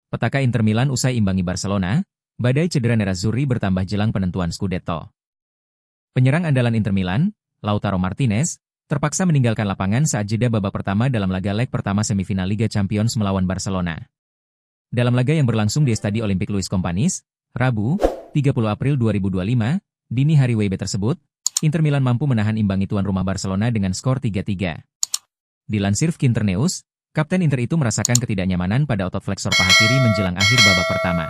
Petaka Inter Milan usai imbangi Barcelona, badai cedera Nerazzurri bertambah jelang penentuan Scudetto. Penyerang andalan Inter Milan, Lautaro Martinez, terpaksa meninggalkan lapangan saat jeda babak pertama dalam laga leg pertama semifinal Liga Champions melawan Barcelona. Dalam laga yang berlangsung di Stadi Olimpik Luis Companys, Rabu, 30 April 2025, dini hari WIB tersebut, Inter Milan mampu menahan imbangi tuan rumah Barcelona dengan skor 3-3. Dilansir Internews, Kapten Inter itu merasakan ketidaknyamanan pada otot flexor paha kiri menjelang akhir babak pertama.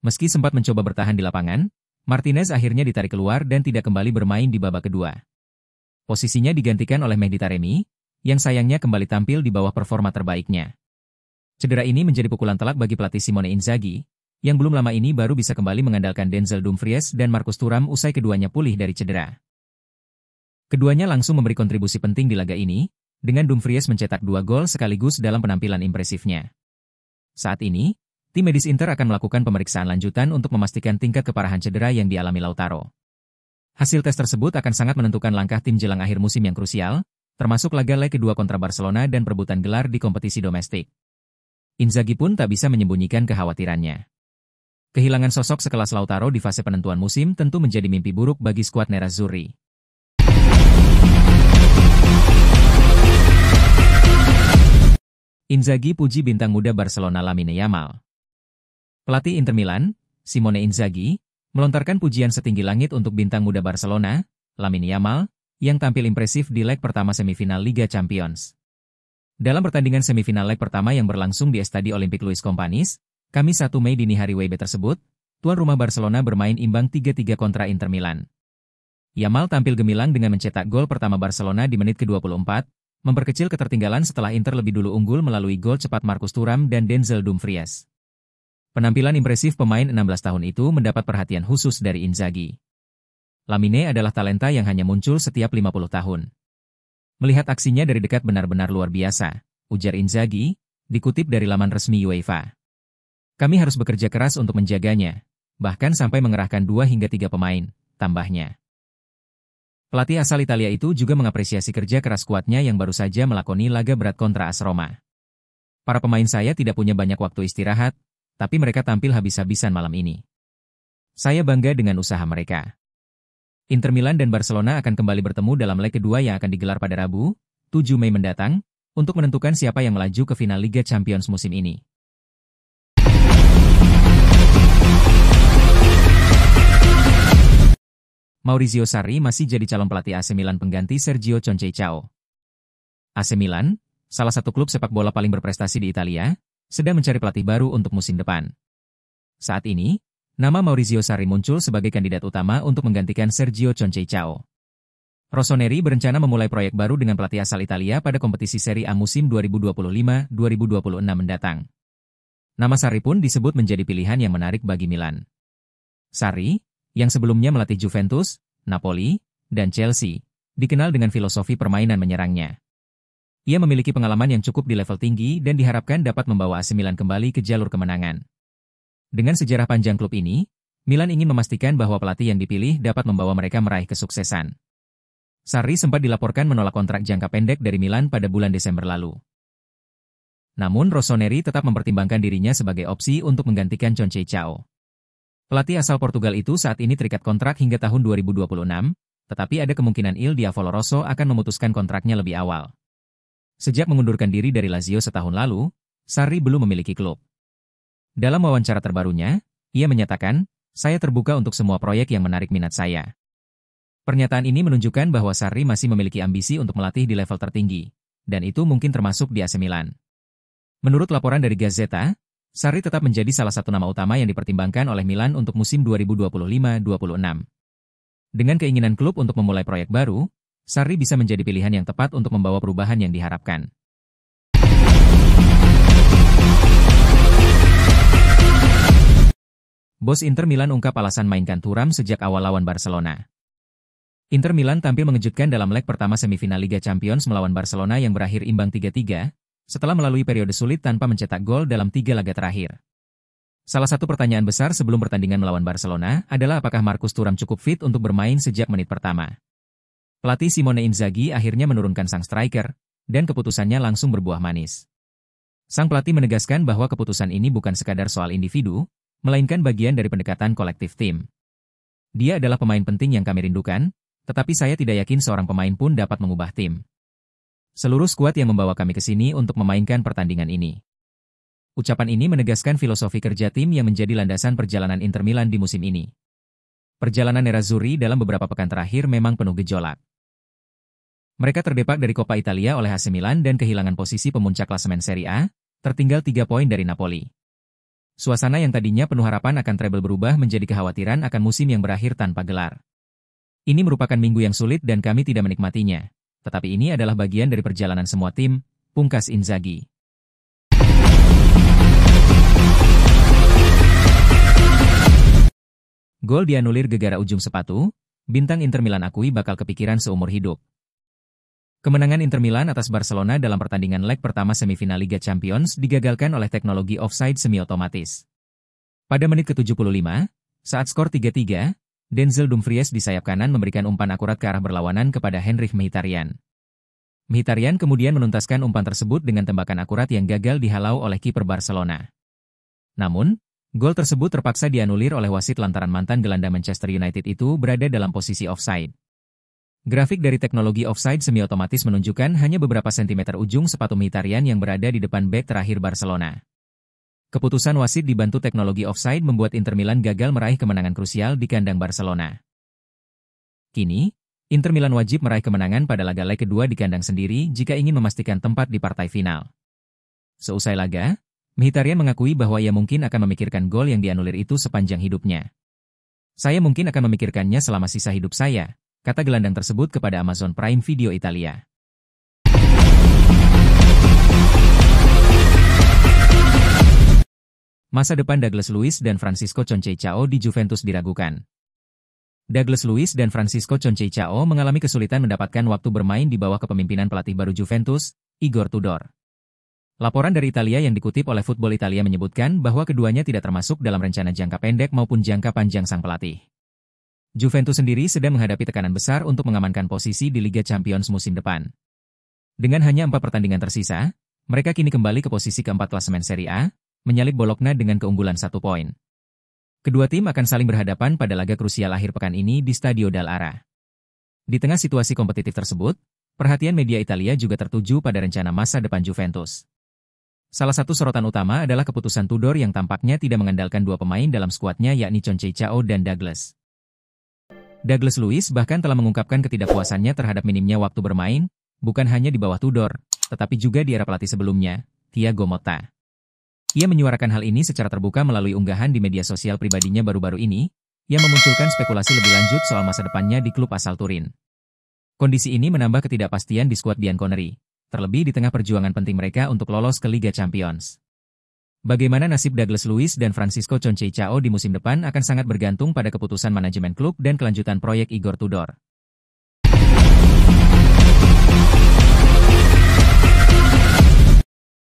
Meski sempat mencoba bertahan di lapangan, Martinez akhirnya ditarik keluar dan tidak kembali bermain di babak kedua. Posisinya digantikan oleh Mehdi Taremi, yang sayangnya kembali tampil di bawah performa terbaiknya. Cedera ini menjadi pukulan telak bagi pelatih Simone Inzaghi, yang belum lama ini baru bisa kembali mengandalkan Denzel Dumfries dan Marcus Thuram usai keduanya pulih dari cedera. Keduanya langsung memberi kontribusi penting di laga ini, dengan Dumfries mencetak 2 gol sekaligus dalam penampilan impresifnya. Saat ini, tim medis Inter akan melakukan pemeriksaan lanjutan untuk memastikan tingkat keparahan cedera yang dialami Lautaro. Hasil tes tersebut akan sangat menentukan langkah tim jelang akhir musim yang krusial, termasuk laga leg kedua kontra Barcelona dan perebutan gelar di kompetisi domestik. Inzaghi pun tak bisa menyembunyikan kekhawatirannya. Kehilangan sosok sekelas Lautaro di fase penentuan musim tentu menjadi mimpi buruk bagi skuad Nerazzurri. Inzaghi puji bintang muda Barcelona Lamine Yamal. Pelatih Inter Milan, Simone Inzaghi, melontarkan pujian setinggi langit untuk bintang muda Barcelona, Lamine Yamal, yang tampil impresif di leg pertama semifinal Liga Champions. Dalam pertandingan semifinal leg pertama yang berlangsung di Stadi Olimpik Luis Companys, Kamis 1 Mei dini hari WIB tersebut, tuan rumah Barcelona bermain imbang 3-3 kontra Inter Milan. Yamal tampil gemilang dengan mencetak gol pertama Barcelona di menit ke-24, memperkecil ketertinggalan setelah Inter lebih dulu unggul melalui gol cepat Marcus Thuram dan Denzel Dumfries. Penampilan impresif pemain 16 tahun itu mendapat perhatian khusus dari Inzaghi. Lamine adalah talenta yang hanya muncul setiap 50 tahun. Melihat aksinya dari dekat benar-benar luar biasa, ujar Inzaghi, dikutip dari laman resmi UEFA. Kami harus bekerja keras untuk menjaganya, bahkan sampai mengerahkan 2 hingga 3 pemain, tambahnya. Pelatih asal Italia itu juga mengapresiasi kerja keras skuadnya yang baru saja melakoni laga berat kontra AS Roma. Para pemain saya tidak punya banyak waktu istirahat, tapi mereka tampil habis-habisan malam ini. Saya bangga dengan usaha mereka. Inter Milan dan Barcelona akan kembali bertemu dalam leg kedua yang akan digelar pada Rabu, 7 Mei mendatang, untuk menentukan siapa yang melaju ke final Liga Champions musim ini. Maurizio Sarri masih jadi calon pelatih AC Milan pengganti Sergio Conceição. AC Milan, salah satu klub sepak bola paling berprestasi di Italia, sedang mencari pelatih baru untuk musim depan. Saat ini, nama Maurizio Sarri muncul sebagai kandidat utama untuk menggantikan Sergio Conceição. Rossoneri berencana memulai proyek baru dengan pelatih asal Italia pada kompetisi Serie A musim 2025-2026 mendatang. Nama Sarri pun disebut menjadi pilihan yang menarik bagi Milan. Sarri, yang sebelumnya melatih Juventus, Napoli, dan Chelsea, dikenal dengan filosofi permainan menyerangnya. Ia memiliki pengalaman yang cukup di level tinggi dan diharapkan dapat membawa AC Milan kembali ke jalur kemenangan. Dengan sejarah panjang klub ini, Milan ingin memastikan bahwa pelatih yang dipilih dapat membawa mereka meraih kesuksesan. Sarri sempat dilaporkan menolak kontrak jangka pendek dari Milan pada bulan Desember lalu. Namun Rossoneri tetap mempertimbangkan dirinya sebagai opsi untuk menggantikan Conceição. Pelatih asal Portugal itu saat ini terikat kontrak hingga tahun 2026, tetapi ada kemungkinan Il Diavolo Rosso akan memutuskan kontraknya lebih awal. Sejak mengundurkan diri dari Lazio setahun lalu, Sarri belum memiliki klub. Dalam wawancara terbarunya, ia menyatakan, "Saya terbuka untuk semua proyek yang menarik minat saya." Pernyataan ini menunjukkan bahwa Sarri masih memiliki ambisi untuk melatih di level tertinggi, dan itu mungkin termasuk di AC Milan. Menurut laporan dari Gazzetta, Sarri tetap menjadi salah satu nama utama yang dipertimbangkan oleh Milan untuk musim 2025-26. Dengan keinginan klub untuk memulai proyek baru, Sarri bisa menjadi pilihan yang tepat untuk membawa perubahan yang diharapkan. Bos Inter Milan ungkap alasan mainkan Thuram sejak awal lawan Barcelona. Inter Milan tampil mengejutkan dalam leg pertama semifinal Liga Champions melawan Barcelona yang berakhir imbang 3-3, setelah melalui periode sulit tanpa mencetak gol dalam 3 laga terakhir. Salah satu pertanyaan besar sebelum pertandingan melawan Barcelona adalah apakah Marcus Thuram cukup fit untuk bermain sejak menit pertama. Pelatih Simone Inzaghi akhirnya menurunkan sang striker, dan keputusannya langsung berbuah manis. Sang pelatih menegaskan bahwa keputusan ini bukan sekadar soal individu, melainkan bagian dari pendekatan kolektif tim. Dia adalah pemain penting yang kami rindukan, tetapi saya tidak yakin seorang pemain pun dapat mengubah tim. Seluruh skuad yang membawa kami ke sini untuk memainkan pertandingan ini. Ucapan ini menegaskan filosofi kerja tim yang menjadi landasan perjalanan Inter Milan di musim ini. Perjalanan Nerazzurri dalam beberapa pekan terakhir memang penuh gejolak. Mereka terdepak dari Coppa Italia oleh AC Milan dan kehilangan posisi pemuncak klasemen Serie A, tertinggal 3 poin dari Napoli. Suasana yang tadinya penuh harapan akan treble berubah menjadi kekhawatiran akan musim yang berakhir tanpa gelar. Ini merupakan minggu yang sulit dan kami tidak menikmatinya, tetapi ini adalah bagian dari perjalanan semua tim, pungkas Inzaghi. Gol dianulir gegara ujung sepatu, bintang Inter Milan akui bakal kepikiran seumur hidup. Kemenangan Inter Milan atas Barcelona dalam pertandingan leg pertama semifinal Liga Champions digagalkan oleh teknologi offside semi-otomatis. Pada menit ke-75, saat skor 3-3, Denzel Dumfries di sayap kanan memberikan umpan akurat ke arah berlawanan kepada Henrikh Mkhitaryan. Mkhitaryan kemudian menuntaskan umpan tersebut dengan tembakan akurat yang gagal dihalau oleh kiper Barcelona. Namun, gol tersebut terpaksa dianulir oleh wasit lantaran mantan gelandang Manchester United itu berada dalam posisi offside. Grafik dari teknologi offside semi-otomatis menunjukkan hanya beberapa sentimeter ujung sepatu Mkhitaryan yang berada di depan bek terakhir Barcelona. Keputusan wasit dibantu teknologi offside membuat Inter Milan gagal meraih kemenangan krusial di kandang Barcelona. Kini, Inter Milan wajib meraih kemenangan pada laga leg kedua di kandang sendiri jika ingin memastikan tempat di partai final. Seusai laga, Mkhitaryan mengakui bahwa ia mungkin akan memikirkan gol yang dianulir itu sepanjang hidupnya. Saya mungkin akan memikirkannya selama sisa hidup saya, kata gelandang tersebut kepada Amazon Prime Video Italia. Masa depan Douglas Luiz dan Francisco Conceição di Juventus diragukan. Douglas Luiz dan Francisco Conceição mengalami kesulitan mendapatkan waktu bermain di bawah kepemimpinan pelatih baru Juventus, Igor Tudor. Laporan dari Italia yang dikutip oleh Football Italia menyebutkan bahwa keduanya tidak termasuk dalam rencana jangka pendek maupun jangka panjang sang pelatih. Juventus sendiri sedang menghadapi tekanan besar untuk mengamankan posisi di Liga Champions musim depan. Dengan hanya 4 pertandingan tersisa, mereka kini kembali ke posisi keempat klasemen Serie A, menyalip Bologna dengan keunggulan 1 poin. Kedua tim akan saling berhadapan pada laga krusial akhir pekan ini di Stadio Dall'Ara. Di tengah situasi kompetitif tersebut, perhatian media Italia juga tertuju pada rencana masa depan Juventus. Salah satu sorotan utama adalah keputusan Tudor yang tampaknya tidak mengandalkan 2 pemain dalam skuadnya yakni Conceição dan Douglas. Douglas Luiz bahkan telah mengungkapkan ketidakpuasannya terhadap minimnya waktu bermain, bukan hanya di bawah Tudor, tetapi juga di era pelatih sebelumnya, Thiago Motta. Ia menyuarakan hal ini secara terbuka melalui unggahan di media sosial pribadinya baru-baru ini, yang memunculkan spekulasi lebih lanjut soal masa depannya di klub asal Turin. Kondisi ini menambah ketidakpastian di skuad Bianconeri, terlebih di tengah perjuangan penting mereka untuk lolos ke Liga Champions. Bagaimana nasib Douglas Luiz dan Francisco Conceição di musim depan akan sangat bergantung pada keputusan manajemen klub dan kelanjutan proyek Igor Tudor.